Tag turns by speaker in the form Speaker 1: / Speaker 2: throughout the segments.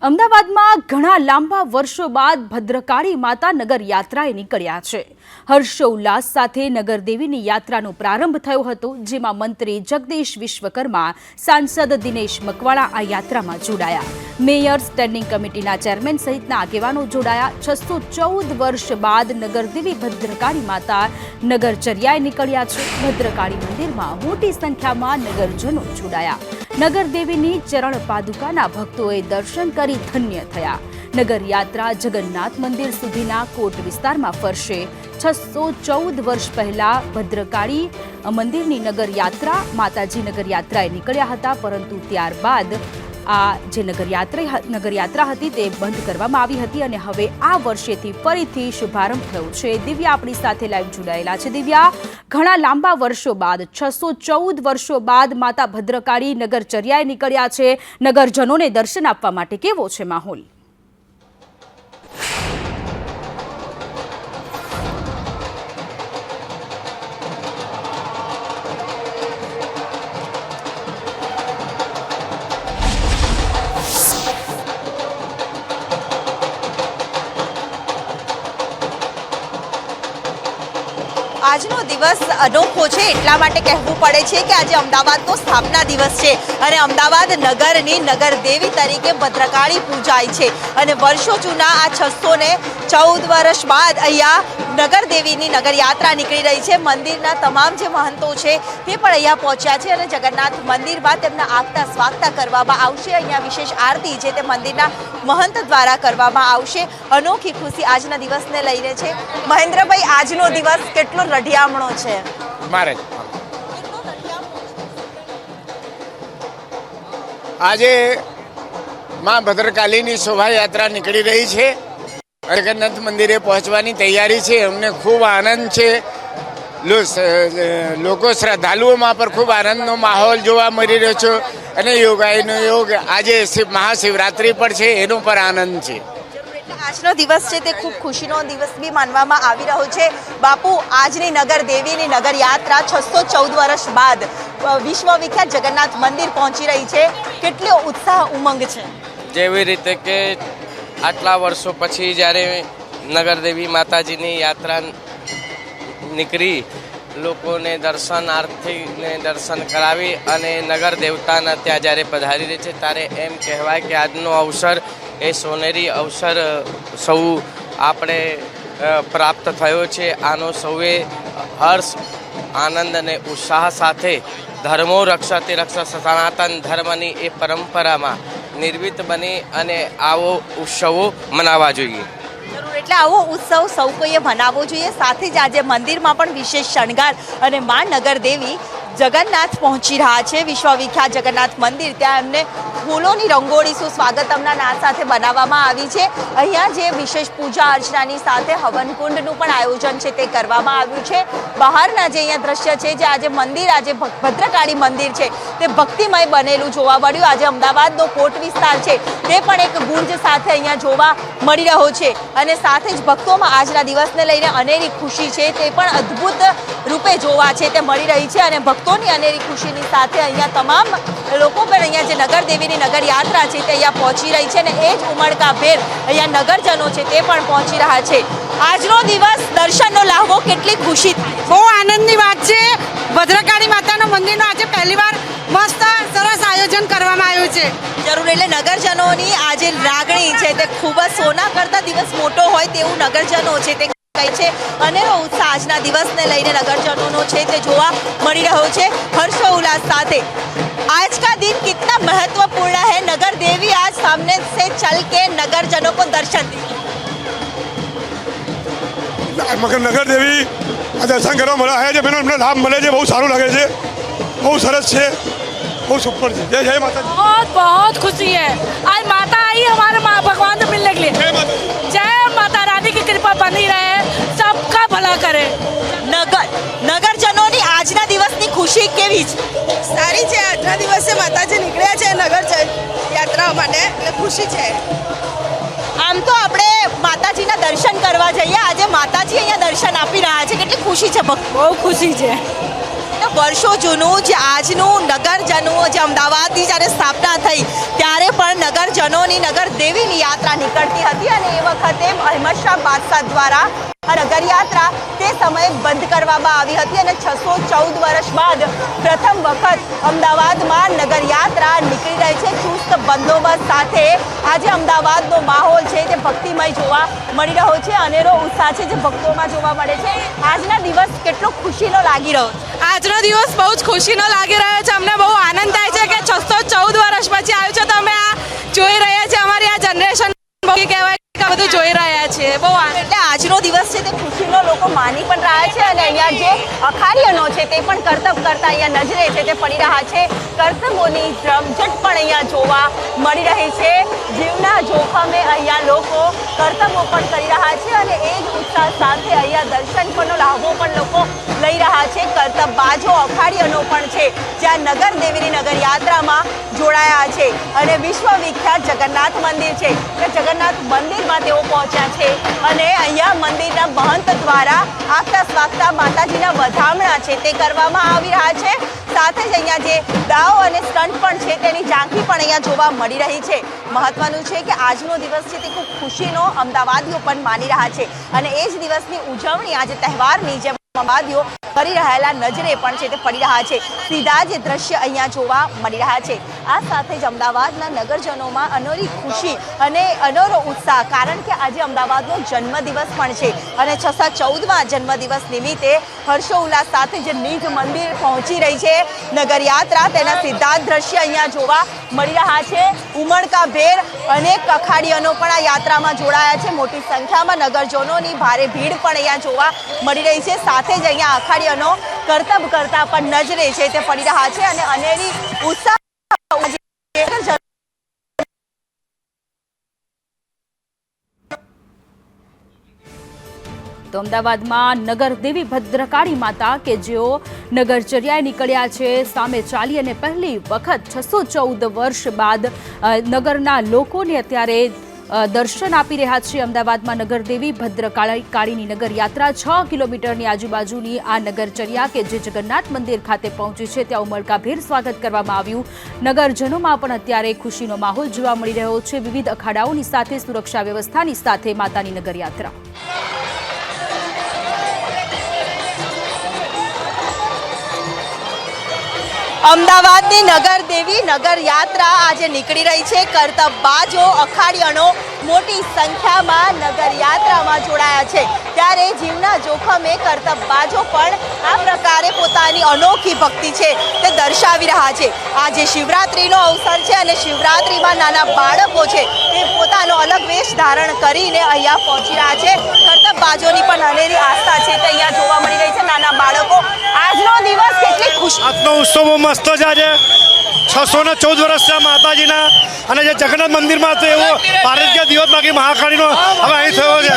Speaker 1: અમદાવાદમાં ઘણા લાંબા વર્ષો બાદ ભદ્રકાળી માતા નગર યાત્રાએ નીકળ્યા છે। હર્ષોલ્લાસ સાથે નગરદેવીની યાત્રાનો પ્રારંભ થયો હતો, જેમાં મંત્રી જગદીશ વિશ્વકર્મા, સાંસદ દિનેશ મકવાણા આ યાત્રામાં જોડાયા। મેયર, સ્ટેન્ડિંગ કમિટીના ચેરમેન સહિતના આગેવાનો જોડાયા। 614 વર્ષ બાદ નગરદેવી ભદ્રકાળી માતા નગરચર્યાએ નીકળ્યા છે। ભદ્રકાળી મંદિરમાં મોટી સંખ્યામાં નગરજનો જોડાયા। નગરદેવીની ચરણ પાદુકાના ભક્તોએ દર્શન કરી ધન્ય થયા। નગર યાત્રા જગન્નાથ મંદિર સુધીના કોટ વિસ્તારમાં ફરશે। 614 વર્ષ પહેલા ભદ્રકાળી મંદિરની નગર યાત્રા માતાજી નગર યાત્રાએ નીકળ્યા હતા, પરંતુ ત્યારબાદ આ જે નગર યાત્રા હતી તે બંધ કરવામાં આવી હતી અને હવે આ વર્ષેથી ફરીથી શુભારંભ થયો છે। દિવ્યા આપણી સાથે લાઈવ જોડાયેલા છે। દિવ્યા, ઘણા લાંબા વર્ષો બાદ 614 વર્ષો બાદ માતા ભદ્રકાળી નગરચર્યાએ નીકળ્યા છે। નગરજનોને દર્શન આપવા માટે કેવો છે માહોલ?
Speaker 2: આજનો દિવસ અનોખો છે એટલા માટે કહેવું પડે છે કે આજે અમદાવાદનો સ્થાપના દિવસ છે અને અમદાવાદ નગરની નગરદેવી તરીકે ભદ્રકાળી પૂજાય છે અને વર્ષો જૂના આ 614 વર્ષ બાદ અહીંયા નગરદેવીની નગર યાત્રા નીકળી રહી છે। મંદિરના તમામ જે મહંતો છે તે પણ અહીંયા પહોંચ્યા છે અને જગન્નાથ મંદિરમાં તેમના આગતા સ્વાગતા કરવામાં આવશે। અહીંયા વિશેષ આરતી છે તે મંદિરના મહંત દ્વારા કરવામાં આવશે। અનોખી ખુશી આજના દિવસને લઈને છે। મહેન્દ્રભાઈ, આજનો દિવસ કેટલો રઢિયામણો છે?
Speaker 3: મારે આજે માં ભદ્રકાલીની શોભાયાત્રા નીકળી રહી છે। જગન્નાથ મંદિરે પહોંચવાની તૈયારી છે। અમને ખૂબ આનંદ છે। લોકો શ્રદ્ધાળુઓમાં પણ ખૂબ આનંદનો માહોલ જોવા મળી રહ્યો છે અને યોગાઈનો યોગ આજે મહાશિવરાત્રિ પર છે, એનો પર આનંદ છે।
Speaker 2: આજનો દિવસ છે તે ખૂબ ખુશીનો દિવસ બી માનવામાં આવી રહ્યો છે। બાપુ, આજની નગરદેવીની નગર યાત્રા 614 વર્ષ બાદ વિશ્વ વિખ્યાત જગન્નાથ મંદિર પહોંચી રહી છે, કેટલો ઉત્સાહ ઉમંગ છે?
Speaker 4: જેવી રીતે કે આટલા વર્ષો પછી જ્યારે નગરદેવી માતાજીની યાત્રા નીકળી, લોકોને દર્શનાર્થીને દર્શન કરાવી અને નગર દેવતાના ત્યાં જ્યારે પધારી રહી છે, ત્યારે એમ કહેવાય કે આજનો અવસર એ સોનેરી અવસર સૌ આપણે પ્રાપ્ત થયો છે। આનો સૌએ હર્ષ, આનંદ અને ઉત્સાહ સાથે ધર્મો રક્ષતે રક્ષા સનાતન ધર્મની એ પરંપરામાં નિર્મિત બની અને આવો ઉત્સવો મનાવવા જોઈએ।
Speaker 2: એટલે આવો ઉત્સવ સૌ કોઈએ મનાવવો જોઈએ। સાથે જ આજે મંદિરમાં પણ વિશેષ શણગાર અને મા નગરદેવી જગન્નાથ પહોંચી રહ્યા છે। વિશ્વવિખ્યાત જગન્નાથ મંદિર, ત્યાં એમને ફૂલોની રંગોળી સ્વાગતમના નાદ સાથે બનાવવામાં આવી છે। અહીંયા જે વિશેષ પૂજા અર્ચનાની સાથે હવનકુંડનું પણ આયોજન છે તે કરવામાં આવ્યું છે। બહારના જે અહીંયા દ્રશ્ય છે, જે આજે મંદિર, આજે ભદ્રકાળી મંદિર છે તે ભક્તિમય બનેલું જોવા મળ્યું। આજે અમદાવાદનો કોટ વિસ્તાર છે તે પણ એક ગુંજ સાથે અહીંયા જોવા મળી રહ્યો છે અને સાથે જ ભક્તોમાં આજના દિવસને લઈને અનેરી ખુશી છે તે પણ અદ્ભુત રૂપે જોવા છે તે મળી રહી છે અને ભક્તોની અનેરી ખુશીની સાથે અહીંયા તમામ લોકો પણ અહીંયા જે નગરદેવીની નગર યાત્રા છે તે અહીંયા પહોંચી રહી છે અને એ જ ઉમળકાભેર અહીંયા નગરજનો છે તે પણ પહોંચી રહ્યા છે। આજનો દિવસ, દર્શનનો લાહવો, કેટલી ખુશી થાય?
Speaker 5: બહુ આનંદની વાત છે। ભદ્રકાળી માતાના મંદિરનો આજે પહેલીવાર મસ્ત સરસ આયોજન કરવામાં આવ્યું છે।
Speaker 2: જરૂર, એટલે નગરજનોની આજે લાગણી છે તે ખૂબ જ સોના કરતા દિવસ મોટો હોય તેવું નગરજનો છે તે કહે છે। અનેરો ઉત્સાહ આજના દિવસને લઈને નગરજનોનો છે તે જોવા મળી રહ્યો છે। હર્ષોલ્લાસ સાથે आज का दिन कितना महत्वपूर्ण है? नगर देवी आज सामने से चल के नगरजनों को दर्शन दी।
Speaker 6: मगर नगर देवी दर्शन करवा મળ્યા છે, જે એમને લાભ મળે છે, બહુ સારું લાગે છે, બહુ સરસ છે, બહુ સુપર છે। जय जय माता।
Speaker 5: बहुत बहुत खुशी है। आज माता आई हमारे भगवान से मिलने के लिए। जय माता रानी की कृपा बनी रहे, सबका भला करे।
Speaker 2: નગરજનોની આજના દિવસની ખુશી કેવી છે?
Speaker 7: સારી છે। આજના દિવસે માતાજી નીકળ્યા છે નગર યાત્રા માટે, એટલે ખુશી છે।
Speaker 2: આમ તો આપણે માતાજીના દર્શન કરવા જઈએ, આજે માતાજી અહીંયા દર્શન આપી રહ્યા છે, કેટલી ખુશી છે?
Speaker 5: બહુ ખુશી છે।
Speaker 2: વર્ષો જૂનું જે આજનું નગરજનો જે અમદાવાદની જ્યારે સ્થાપના થઈ ત્યારે પણ નગરજનોની નગર દેવીની યાત્રા નીકળતી હતી અને એ વખતે અહેમદ શાહ બાદશાહ દ્વારા આ નગરયાત્રા તે સમયે બંધ કરવામાં આવી હતી અને 614 વર્ષ બાદ પ્રથમ વખત અમદાવાદમાં નગરયાત્રા નીકળી રહી છે ચુસ્ત બંદોબસ્ત સાથે. આજે અમદાવાદનો માહોલ છે જે ભક્તિમય જોવા મળી રહ્યો છે, અનેરો ઉત્સાહ છે જે ભક્તોમાં જોવા મળે છે. આજના દિવસ કેટલો ખુશીનો લાગી રહ્યો છે?
Speaker 7: આજનો દિવસ બહુ જ ખુશીનો લાગી રહ્યો છે. અમને બહુ આનંદ થાય છે કે 614 વર્ષ પછી આવ્યું છે તો અમે આ જોઈ રહ્યા છીએ. અમારી આ જનરેશન કહેવાય કે આ બધું જોઈ રહ્યા છીએ. બહુ
Speaker 2: એટલે આજનો દિવસ છે તે ખુશીનો લોકો માની પણ રહ્યા છે અને અહીંયા જે અખાડીયનો છે તે પણ કરતબ કરતા અહીંયા નજરે છે તે પડી રહ્યા છે. કરતબોની રમઝટ પણ અહીંયા જોવા મળી રહી છે. જીવના જોખમે અહીંયા લોકો કરતબો પણ કરી રહ્યા છે અને એ જ ઉત્સાહ સાથે અહીંયા દર્શન પરનો લાભો પણ લોકો લઈ રહ્યા છે. કરતબ બાજો અખાડીયનો પણ છે જ્યાં નગર દેવીની નગર યાત્રામાં જોડાયા છે અને વિશ્વવિખ્યાત જગન્નાથ મંદિર છે કે જગન્નાથ મંદિરમાં તેઓ પહોંચ્યા છે અને અહીંયા મંદિરના મહંત દ્વારા આગતા સ્વાગતા માતાજીના વધામણા છે તે કરવામાં આવી રહ્યા છે. સાથે જ અહીંયા જે દાવ અને સ્ટન્ટ પણ છે તેની ઝાંખી પણ અહીંયા જોવા મળી રહી છે. મહત્વનું છે કે આજનો દિવસ છે તે ખૂબ ખુશીનો અમદાવાદીઓ પણ માની રહ્યા છે અને એ જ દિવસની ઉજવણી આજે તહેવારની જેમ અમદાવાદીઓ કરી રહેલા નજરે પણ છે તે પડી રહ્યા છે. સીધા જે દ્રશ્ય અહીંયા જોવા મળી રહ્યા છે. આ સાથે જ અમદાવાદના નગરજનોમાં અનોરી ખુશી અને અનોરો ઉત્સાહ, કારણ કે આજે અમદાવાદનો જન્મદિવસ પણ છે અને 614મા જન્મદિવસ નિમિત્તે હર્ષોલ્લાસ સાથે જે નિજ મંદિર પહોંચી રહી છે નગરયાત્રા, તેના સીધા દ્રશ્ય અહીંયા જોવા મળી રહ્યા છે. ઉમળકાભેર અનેક અખાડીયનો પણ આ યાત્રામાં જોડાયા છે. મોટી સંખ્યામાં નગરજનોની ભારે ભીડ પણ અહીંયા જોવા મળી રહી છે. સાથે જ અહીંયા અખાડીયનો કરતબ કરતા પણ નજરે છે તે પડી રહ્યા છે અને અનેરી ઉત્સાહ
Speaker 1: તો અમદાવાદમાં નગરદેવી ભદ્રકાળી માતા કે જેઓ નગરચર્યાએ નીકળ્યા છે સામે ચાલી અને પહેલી વખત 614 વર્ષ બાદ નગરના લોકોને અત્યારે દર્શન આપી રહ્યા છે. અમદાવાદમાં નગરદેવી ભદ્રકાળીની નગર યાત્રા 6 કિલોમીટરની આજુબાજુની આ નગરચર્યા કે જે જગન્નાથ મંદિર ખાતે પહોંચી છે ત્યાં ઉમળકાભેર સ્વાગત કરવામાં આવ્યું. નગરજનોમાં પણ અત્યારે ખુશીનો માહોલ જોવા મળી રહ્યો છે. વિવિધ અખાડાઓની સાથે સુરક્ષા વ્યવસ્થાની સાથે માતાની નગર યાત્રા.
Speaker 2: અમદાવાદની નગર દેવી નગર યાત્રા આજે નીકળી રહી છે. કરતબ બાજો અખાડીયનો મોટી સંખ્યામાં નગર યાત્રામાં જોડાયા છે ત્યારે જીવના જોખમે કરતબ બાજો પણ આ પ્રકારે પોતાની અનોખી ભક્તિ છે તે દર્શાવી રહ્યા છે. આજે શિવરાત્રીનો અવસર છે અને શિવરાત્રીમાં નાના બાળકો છે તે પોતાનો અલગ વેશ ધારણ કરીને અહીંયા પહોંચી રહ્યા છે. કરતબ બાજોની પણ અનેરી આસ્થા છે તે અહીંયા જોવા મળી રહી છે. નાના બાળકો, આજનો દિવસ કેટલી ખુશ
Speaker 6: આજનો ઉત્સવ મસ્ત છે. આજે 614 વર્ષના માતાજીના અને જે જગન્નાથ મંદિરમાં તો એવો ભારતીય દિવસ બાકી મહાકાળીનો હવે અહીં થયો છે.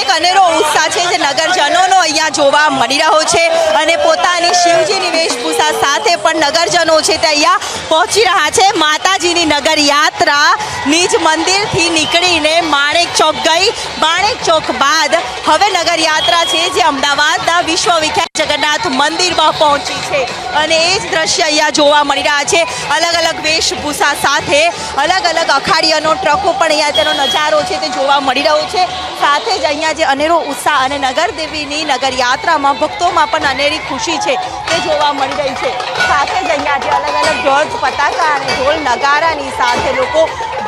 Speaker 2: એક અનેરો ઉત્સાહ છે જે નગરજનોનો અહીંયા જોવા મળી રહ્યો છે અને પોતાની શિવજીની વેશભૂષા સાથે પણ નગરજનો છે તે અહીંયા પહોંચી રહ્યા છે. માતાજીની નગર યાત્રા નિજ મંદિરથી નીકળીને માણેક ચોક ગઈ. માણેક ચોક બાદ હવે નગર યાત્રા છે જે અમદાવાદના વિશ્વવિખ્યાત જગન્નાથ મંદિરમાં પહોંચી છે અને એ જ દ્રશ્ય અહીંયા જોવા મળી રહ્યા છે. અલગ અલગ વેશભૂષા સાથે અલગ અલગ અખાડીયનો ટ્રકો પણ અહીંયા તેનો નજારો છે તે જોવા મળી રહ્યો છે. સાથે જ અહીંયા જે અનેરો ઉત્સાહ અને નગર દેવીની નગર યાત્રામાં ભક્તોમાં પણ અનેરી ખુશી છે તે જોવા મળી રહી છે. સાથે જ અહીંયા જે અલગ અલગ ધ્વજ પતાકા અને ઢોલ નગારાની સાથે લોકો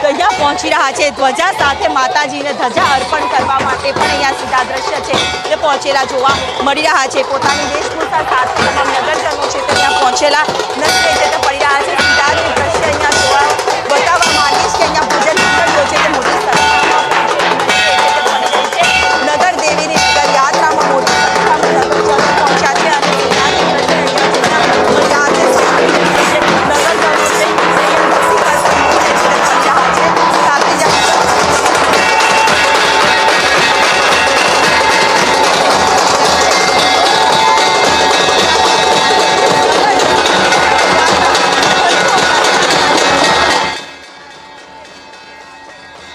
Speaker 2: અહીંયા પહોંચી રહ્યા છે. ધ્વજા સાથે માતાજીને ધજા અર્પણ કરવા માટે પણ અહીંયા સીધા દ્રશ્ય છે તે પહોંચેલા જોવા મળી રહ્યા છે. પોતાની વેશભૂષા સાથે તમામ નગરજનો છે તે અહીંયા પહોંચેલા નજરે છે તે પડી રહ્યા છે. સીધા જે દ્રશ્ય અહીંયા જોવા બતાવવા માંગીશ કે અહીંયા ભજન મંડળીઓ છે તે મોટી સંખ્યામાં નગર દેવીની નગર યાત્રામાં મોટી સંખ્યામાં નગરજનો પહોંચ્યા છે અને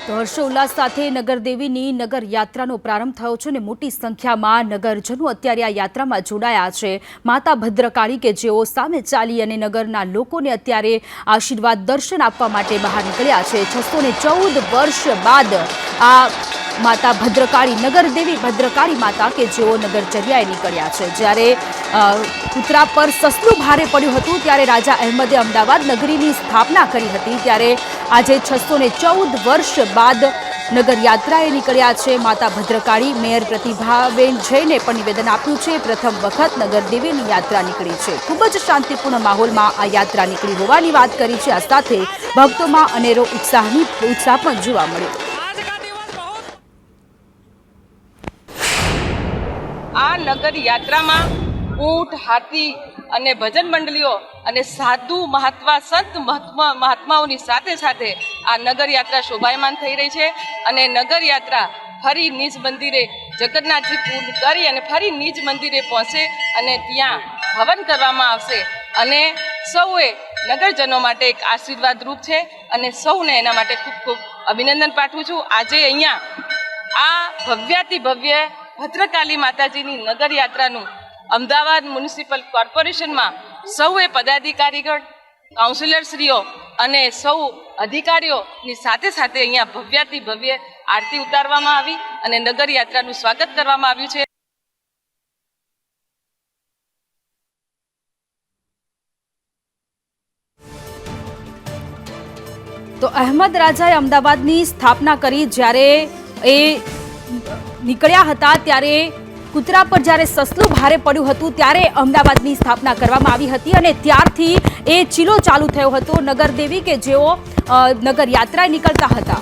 Speaker 1: તો હર્ષોલ્લાસ સાથે નગરદેવીની નગર યાત્રાનો પ્રારંભ થયો છે અને મોટી સંખ્યામાં નગરજનો અત્યારે આ યાત્રામાં જોડાયા છે. માતા ભદ્રકાળી કે જેઓ સામે ચાલી અને નગરના લોકોને અત્યારે આશીર્વાદ દર્શન આપવા માટે બહાર નીકળ્યા છે. 614 વર્ષ બાદ આ માતા ભદ્રકાળી નગરદેવી ભદ્રકાળી માતા કે જેઓ નગરચર્યાએ નીકળ્યા છે. જ્યારે કૂતરા પર સસલું ભારે પડ્યું હતું ત્યારે રાજા અહેમદે અમદાવાદ નગરીની સ્થાપના કરી હતી. ત્યારે આજે 614 વર્ષ બાદ નગર યાત્રાએ નીકળ્યા છે માતા ભદ્રકાળી. મેયર પ્રતિભાબેન જૈને પણ નિવેદન આપ્યું છે. પ્રથમ વખત નગરદેવીની યાત્રા નીકળી છે. ખૂબ જ શાંતિપૂર્ણ માહોલમાં આ યાત્રા નીકળી હોવાની વાત કરી છે. આ સાથે ભક્તોમાં અનેરો ઉત્સાહ પણ જોવા મળ્યો.
Speaker 7: આ નગર યાત્રામાં ઊંટ, હાથી અને ભજન મંડળીઓ અને સાધુ સંત મહાત્માઓની સાથે સાથે આ નગર યાત્રા શોભાયમાન થઈ રહી છે. અને નગર યાત્રા ફરી નિજ મંદિરે જગન્નાથજી પૂર્ણ કરી અને ફરી નિજ મંદિરે પહોંચે અને ત્યાં હવન કરવામાં આવશે. અને સૌએ નગરજનો માટે એક આશીર્વાદ રૂપ છે અને સૌને એના માટે ખૂબ ખૂબ અભિનંદન પાઠવું છું. આજે અહીંયા આ ભવ્યાતિ ભવ્ય ભદ્રકાળી માતાજીની નગર યાત્રાનું અમદાવાદ મ્યુનિસિપલ કોર્પોરેશનમાં સૌએ પદાધિકારીગણ, કાઉન્સિલરશ્રીઓ અને સૌ અધિકારીઓની સાથે સાથે અહીંયા ભવ્યાતિ ભવ્ય આરતી ઉતારવામાં આવી અને નગર યાત્રાનું સ્વાગત કરવામાં આવ્યું છે.
Speaker 1: તો અહેમદ રાજાએ અમદાવાદની સ્થાપના કરી. જ્યારે એ નીકળ્યા હતા ત્યારે કૂતરા પર જ્યારે સસલું ભારે પડ્યું હતું ત્યારે અમદાવાદની સ્થાપના કરવામાં આવી હતી અને ત્યારથી એ ચીલો ચાલુ થયો હતો નગરદેવી કે જેઓ નગર યાત્રાએ નીકળતા હતા.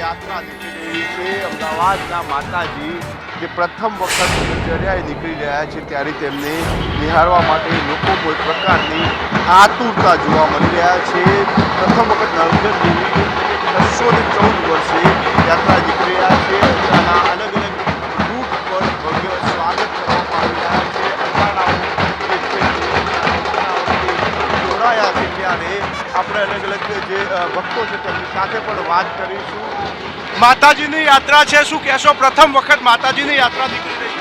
Speaker 8: યાત્રા નીકળી રહી છે. અમદાવાદના માતાજી જે પ્રથમ વખત નગરચર્યાએ નીકળી રહ્યા છે ત્યારે તેમને નિહાળવા માટે લોકો કોઈ પ્રકારની આતુરતા જોવા મળી રહ્યા છે. પ્રથમ વખત નગરદેવી 614 વર્ષે યાત્રા નીકળી રહ્યા છે. ત્યાંના અલગ અલગ રૂટ પર ભવ્ય સ્વાગત કરવામાં આવી રહ્યા છે. જોડાયા છે ત્યારે આપણે અલગ અલગ જે ભક્તો છે તેમની સાથે પણ વાત કરીશું. માતાજીની યાત્રા છે, શું કહેશો? પ્રથમ વખત માતાજીની યાત્રા નીકળી રહી છે.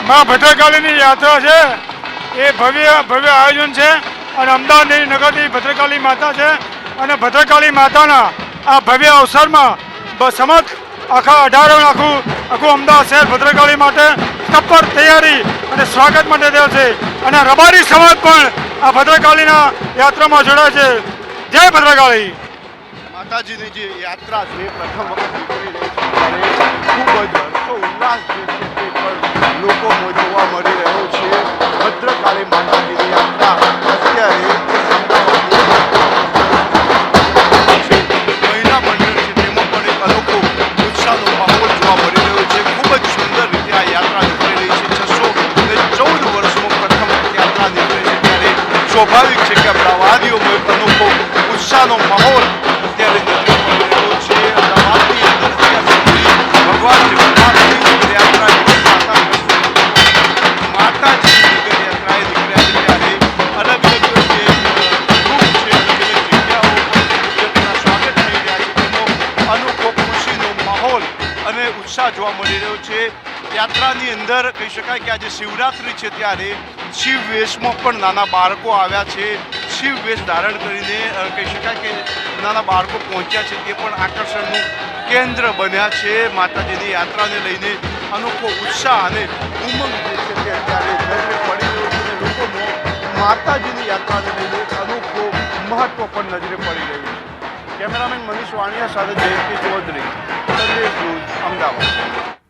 Speaker 6: માં ભદ્રકાળીની યાત્રા છે એ ભવ્ય આયોજન છે અને અમદાવાદની નગરની ભદ્રકાળી માતા છે અને ભદ્રકાળી માતાના આ ભવ્ય અવસરમાં સમગ્ર આખા 18 આખું અમદાવાદ શહેર ભદ્રકાળી માટે તત્પર તૈયારી અને સ્વાગત માટે થયો છે. અને રબારી સમાજ પણ આ ભદ્રકાળીના યાત્રામાં જોડાય છે. જય ભદ્રકાળી.
Speaker 8: માતાજીની જે યાત્રા છે પ્રથમ વખત નીકળી રહી છે ત્યારે ખૂબ જ હર્ષો ઉલ્લાસ જે છે તે પણ લોકોમાં જોવા મળી રહ્યો છે. ભદ્રકાળી માતાજીની યાત્રા અત્યારે મહિલા મંડળ છે તેમાં પણ એક અનોખો ઉત્સાહનો માહોલ જોવા મળી રહ્યો છે. ખૂબ જ સુંદર રીતે આ યાત્રા નીકળી રહી છે. 614 વર્ષમાં પ્રથમ વખત યાત્રા નીકળી છે ત્યારે સ્વાભાવિક છે કે અમદાવાદીઓમાં એક અનોખો ઉત્સાહનો માહોલ અત્યારે નજરે પડી રહ્યો છે. અમદાવાદની અંદર અત્યાર સુધી ભગવાન જગન્નાથની નગર યાત્રા માતાજીની નગર યાત્રાએ નીકળ્યા છે ત્યારે અલગ અલગ જે રૂટ છે, અલગ અલગ જગ્યાઓ પર જેના સ્વાગત થઈ રહ્યા છે તેનો અનોખો ખુશીનો માહોલ અને ઉત્સાહ જોવા મળી રહ્યો છે. યાત્રાની અંદર કહી શકાય કે આજે શિવરાત્રિ છે ત્યારે શિવ વેશમાં પણ નાના બાળકો આવ્યા છે. શિવ વેશ ધારણ કરીને કહી શકાય કે નાના બાળકો પહોંચ્યા છે તે પણ આકર્ષણનું કેન્દ્ર બન્યા છે. માતાજીની યાત્રાને લઈને અનોખો ઉત્સાહ અને ઉમંગ જે છે તે અત્યારે નજરે પડી રહ્યો છે અને લોકોનો માતાજીની યાત્રાને લઈને અનોખો મહત્વ પણ નજરે પડી રહ્યું છે. કેમેરામેન મનીષ વાણિયા સાથે જયંતિ ચૌધરી, સંદેશ ન્યૂઝ, અમદાવાદ.